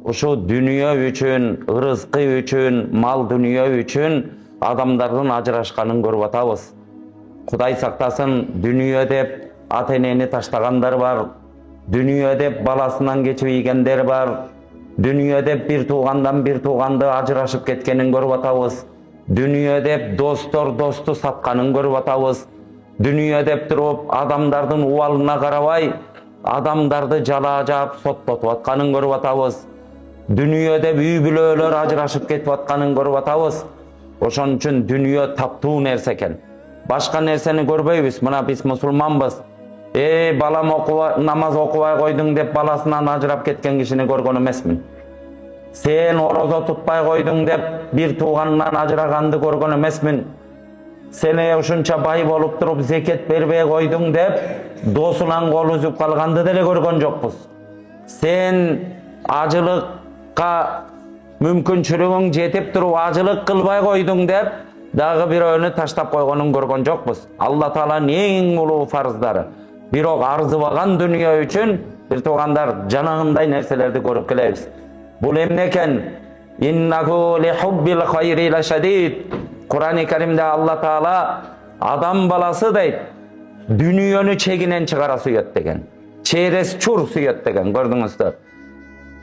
Uşu dünya üçün, rızkı üçün, mal dünya üçün adamların ajırашkanын көрүп атабыз. Құдай сақтасын, dünya деп ата-энени таштагандар бар, dünya деп баласынан кечибейгендер бар, dünya деп bir туғанды ажырашып кеткенин көрүп атабыз. Dünya деп достор досту сатканын көрүп атабыз. Dünya деп туруп адамдардын убалына карабай, адамдарды жалаажап соттотуп атканын көрүп атабыз. Dünya деп үй бүлөлөр ажырашып кетип атканын көрүп атабыз. Ошон үчүн dünya таптуу нерсе экен. Башка нерсени көрбөйбүз. Мына биз мусулманбыз. Балам намаз окубай койдуң деп баласынан ажырап кеткен кишини көргөн эмесмин. Сен орозо тутпай койдуң деп бир тууганынан ажыраганды көргөн эмесмин. Сен ушунча бай болуп туруп зекет бербей койдуң деп досунан кол үзүп калганды деле көргөн жокпуз. Сен ажылыкка мүмкүнчүлүгүң жетип туруп ажылык кылбай койдуң деп дагы бирөөнү таштап койгонун көргөн жокпуз. Алла Тааланын эң улуу фарздары. Бирок арзыбаган дүнүйө үчүн бир туугандар жанагындай нерселерди көрүп келебиз. Бул эмне экен? Иннаху лихуббил хайри лашадид. Кур'ан-ы Каримде Алла Таала адам баласы дейт, дүнүйөнү чегинен чыгара сүйөт деген. Через чур сүйөт деген, көрдүңүздөр.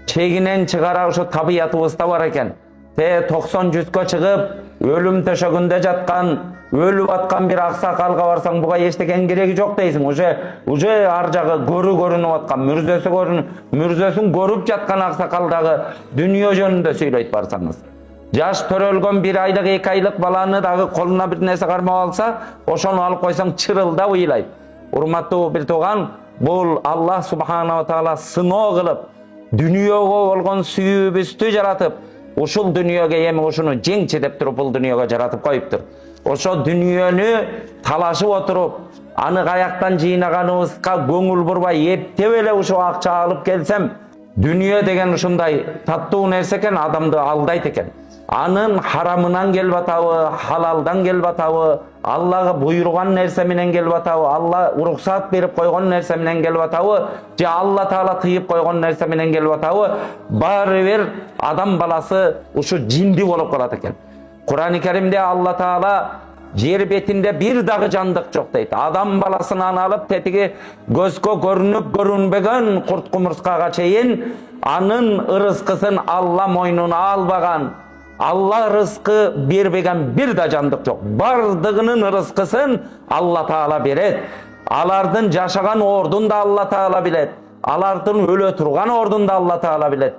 Чегинен чыгара ушу табиятыбызда бар экен. 90-100кө чыгып, өлүм төшөгүндө жаткан, өлүп аткан бир аксакалга барсаң, буга эчтеген кереги жок дейсиң. Уже ар жагы көрүнүп аткан, мүрзөсүн көрүп жаткан аксакал дагы дүнүйө жөнүндө сүйлөйт барсаңыз. Жаш төрөлгөн 1 айлык 2 айлык баланы дагы колуна бир нерсе кармап алса, ошону алып койсоң чырылдап ыйлайт. Урматтуу бир тууган, бул Аллах субханала таала сыноо кылып, дүнүйөгө болгон сүйүүбүздү жаратып, ушул дүнүйөгө эми ушуну жеңчи деп туруп бул дүнүйөгө жаратып коюптур. Ошо дүнүйөнү талашып отуруп, аны каяктан жыйнаганыбызга көңүл бурбай, эптеп эле ушу акча алып келсем, дүнүйө деген ушундай таттуу нерсе экен, адамды алдайт экен. Анын харамынан келип атабы, халалдан келип атабы, Аллага буйруган нерсе менен келип атабы, Алла уруксат берип койгон нерсе менен келип атабы, же Алла Таала тыйып койгон нерсе менен келип атабы, баары бир адам баласы ушу жинди болуп калат экен. Кур'ан-ы Каримде Алла Таала жер бетинде бир дагы жандык жок дейт. Адам баласынан алып тетиги көзгө көрүнүп көрүнбөгөн курт кумурскага чейин анын ырыскысын Алла мойнуна албаган, Алла рызкы бербеген бир да жандык жок. Бардыгынын рызкысын Алла Таала берет. Алардын жашаган ордун да Алла Таала билет. Алардын өлө турган ордун да Алла Таала билет.